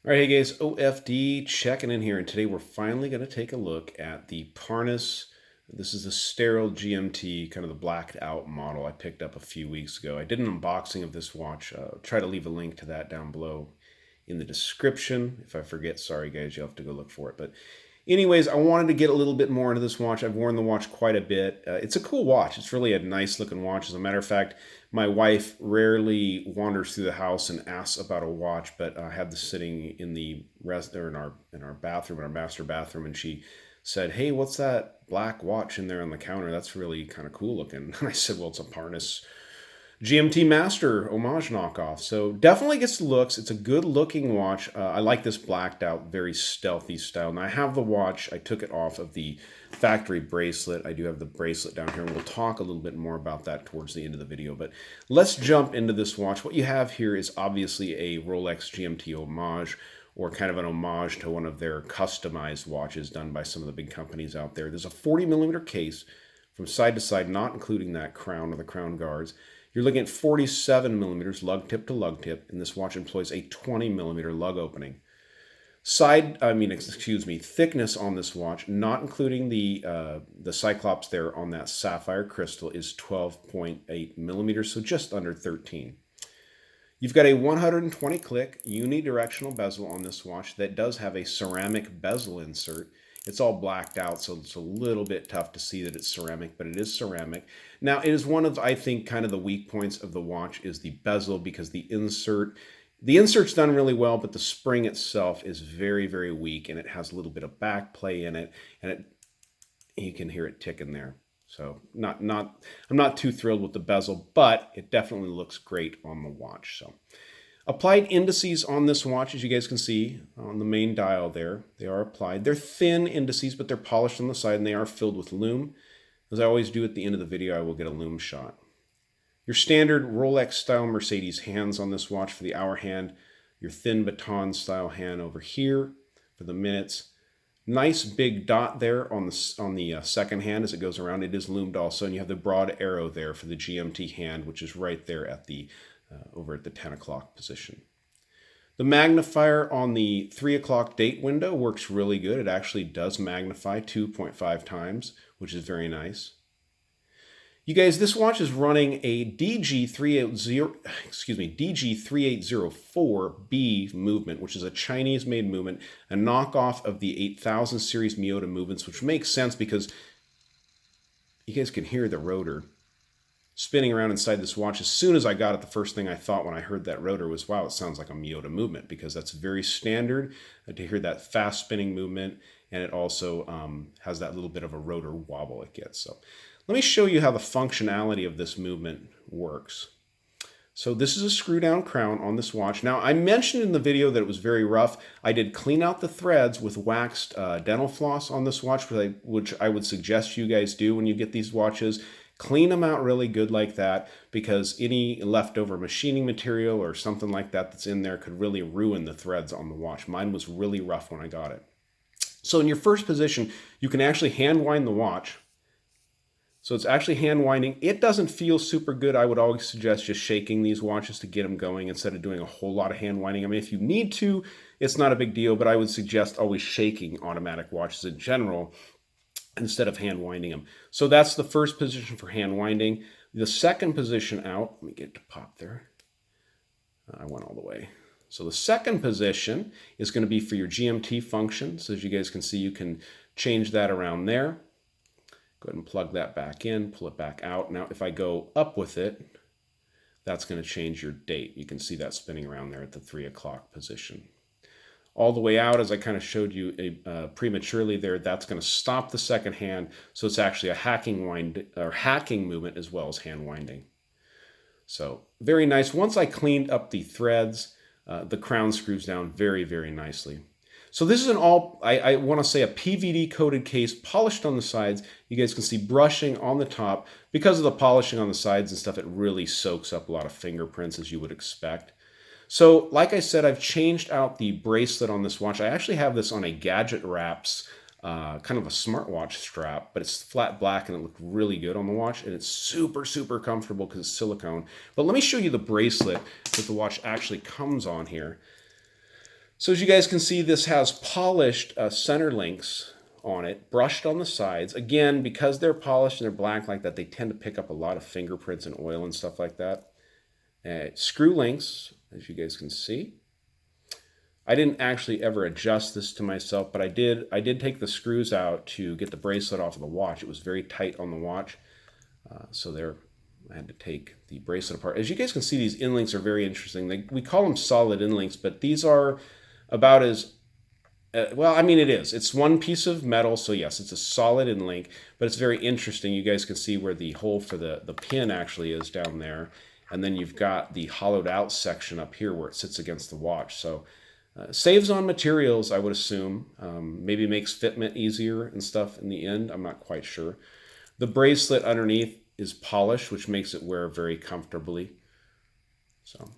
All right, hey guys, OFD checking in here, and today we're finally going to take a look at the PARNIS. This is the Sterile GMT, kind of the blacked out model I picked up a few weeks ago. I did an unboxing of this watch. Try to leave a link to that down below in the description. If I forget, sorry guys, you'll have to go look for it. But anyways, I wanted to get a little bit more into this watch. I've worn the watch quite a bit. It's a cool watch. It's really a nice looking watch. As a matter of fact, my wife rarely wanders through the house and asks about a watch, but I had this sitting in the in our bathroom, in our master bathroom, and she said, "Hey, what's that black watch in there on the counter? That's really kind of cool looking." And I said, "Well, it's a PARNIS GMT Master homage knockoff." So definitely gets the looks. It's a good looking watch. I like this blacked out, very stealthy style. And I have the watch. I took it off of the factory bracelet. I do have the bracelet down here, and we'll talk a little bit more about that towards the end of the video. But let's jump into this watch. What you have here is obviously a Rolex GMT homage, or kind of an homage to one of their customized watches done by some of the big companies out there. There's a 40 millimeter case from side to side, not including that crown or the crown guards. You're looking at 47 millimeters lug tip to lug tip, and this watch employs a 20 millimeter lug opening. Thickness on this watch, not including the Cyclops there on that sapphire crystal, is 12.8 millimeters, so just under 13. You've got a 120 click unidirectional bezel on this watch that does have a ceramic bezel insert. It's all blacked out, so it's a little bit tough to see that it's ceramic, but it is ceramic. Now, it is one of, I think, kind of the weak points of the watch is the bezel, because the insert's done really well, but the spring itself is very, very weak, and it has a little bit of back play in it, and you can hear it ticking there. So I'm not too thrilled with the bezel, but it definitely looks great on the watch. So applied indices on this watch, as you guys can see on the main dial there, they are applied. They're thin indices, but they're polished on the side, and they are filled with lume. As I always do at the end of the video, I will get a lume shot. Your standard Rolex style Mercedes hands on this watch for the hour hand. Your thin baton style hand over here for the minutes. Nice big dot there on the second hand as it goes around. It is lumed also, and you have the broad arrow there for the GMT hand, which is right there at the over at the 10 o'clock position. The magnifier on the 3 o'clock date window works really good. It actually does magnify 2.5 times, which is very nice. You guys, this watch is running a DG3804B movement, which is a Chinese-made movement, a knockoff of the 8000 series Miyota movements, which makes sense because you guys can hear the rotor spinning around inside this watch. As soon as I got it, the first thing I thought when I heard that rotor was, wow, it sounds like a Miyota movement, because that's very standard to hear that fast spinning movement, and it also has that little bit of a rotor wobble it gets. So let me show you how the functionality of this movement works. So this is a screw down crown on this watch. Now, I mentioned in the video that it was very rough. I did clean out the threads with waxed dental floss on this watch, which I would suggest you guys do when you get these watches. Clean them out really good like that, because any leftover machining material or something like that that's in there could really ruin the threads on the watch. Mine was really rough when I got it. So in your first position, you can actually hand wind the watch. So it's actually hand winding. It doesn't feel super good. I would always suggest just shaking these watches to get them going instead of doing a whole lot of hand winding. I mean, if you need to, it's not a big deal, but I would suggest always shaking automatic watches in general instead of hand winding them. So that's the first position for hand winding. The second position out, let me get it to pop there. I went all the way. So the second position is going to be for your GMT function. So as you guys can see, you can change that around there. Go ahead and plug that back in, pull it back out. Now, if I go up with it, that's going to change your date. You can see that spinning around there at the 3 o'clock position. All the way out, as I kind of showed you prematurely there, that's going to stop the second hand. So it's actually a hacking movement as well as hand winding. So very nice. Once I cleaned up the threads, the crown screws down very, very nicely. So this is an I want to say a PVD coated case, polished on the sides. You guys can see brushing on the top. Because of the polishing on the sides and stuff, it really soaks up a lot of fingerprints, as you would expect. So like I said, I've changed out the bracelet on this watch. I actually have this on a Gadget Wraps, kind of a smartwatch strap, but it's flat black and it looked really good on the watch, and it's super, super comfortable because it's silicone. But let me show you the bracelet that the watch actually comes on here. So as you guys can see, this has polished center links on it, brushed on the sides. Again, because they're polished and they're black like that, they tend to pick up a lot of fingerprints and oil and stuff like that. Screw links, as you guys can see. I didn't actually ever adjust this to myself, but I did take the screws out to get the bracelet off of the watch. It was very tight on the watch, so there I had to take the bracelet apart. As you guys can see, these in-links are very interesting. We call them solid in-links, but these are about as well, I mean, it is. It's one piece of metal, so yes, it's a solid in-link, but it's very interesting. You guys can see where the hole for the pin actually is down there, and then you've got the hollowed out section up here where it sits against the watch. So saves on materials, I would assume. Maybe makes fitment easier and stuff in the end. I'm not quite sure. The bracelet underneath is polished, which makes it wear very comfortably. So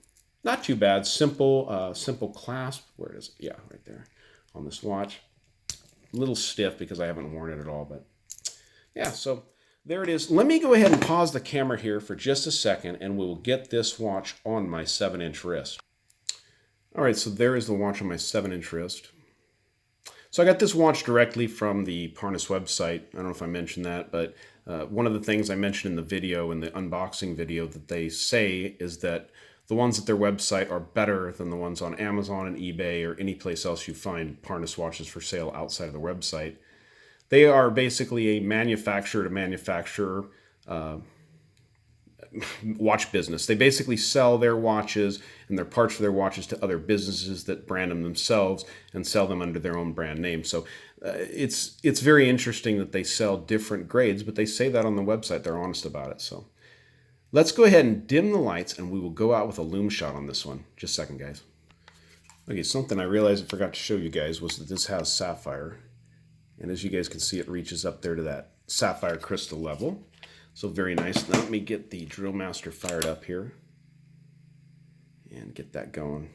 not too bad. Simple clasp. Where is it? Yeah, right there on this watch. A little stiff because I haven't worn it at all, but yeah, so there it is. Let me go ahead and pause the camera here for just a second, and we'll get this watch on my 7-inch wrist. All right, so there is the watch on my 7-inch wrist. So I got this watch directly from the PARNIS website. I don't know if I mentioned that, but one of the things I mentioned in the video, in the unboxing video, that they say is that the ones at their website are better than the ones on Amazon and eBay or any place else you find PARNIS watches for sale outside of the website. They are basically a manufacturer to manufacturer watch business. They basically sell their watches and their parts for their watches to other businesses that brand them themselves and sell them under their own brand name. So it's very interesting that they sell different grades, but they say that on the website. They're honest about it. So let's go ahead and dim the lights, and we will go out with a lume shot on this one. Just a second, guys. Okay, something I realized I forgot to show you guys was that this has sapphire. And as you guys can see, it reaches up there to that sapphire crystal level. So very nice. Now let me get the Drill Master fired up here and get that going.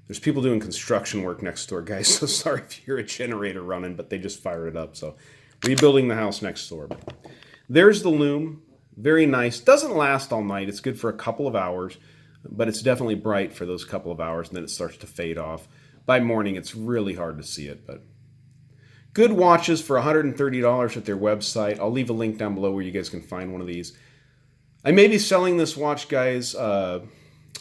There's people doing construction work next door, guys, so sorry if you hear a generator running, but they just fired it up. So rebuilding the house next door. There's the lume. Very nice. Doesn't last all night. It's good for a couple of hours, but it's definitely bright for those couple of hours, and then it starts to fade off. By morning, it's really hard to see it, but good watches for $130 at their website. I'll leave a link down below where you guys can find one of these. I may be selling this watch, guys. I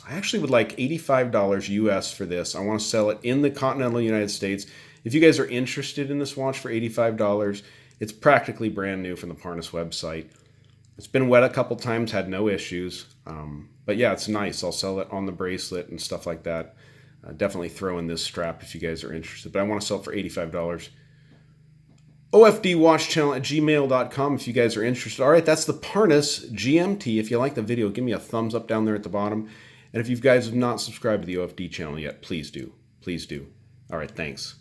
actually would like $85 US for this. I want to sell it in the continental United States. If you guys are interested in this watch for $85, it's practically brand new from the PARNIS website. It's been wet a couple times, had no issues. But yeah, it's nice. I'll sell it on the bracelet and stuff like that. Definitely throw in this strap if you guys are interested. But I want to sell it for $85. OFD Watch Channel at gmail.com if you guys are interested. All right, that's the PARNIS GMT. If you like the video, give me a thumbs up down there at the bottom. And if you guys have not subscribed to the OFD channel yet, please do. Please do. All right, thanks.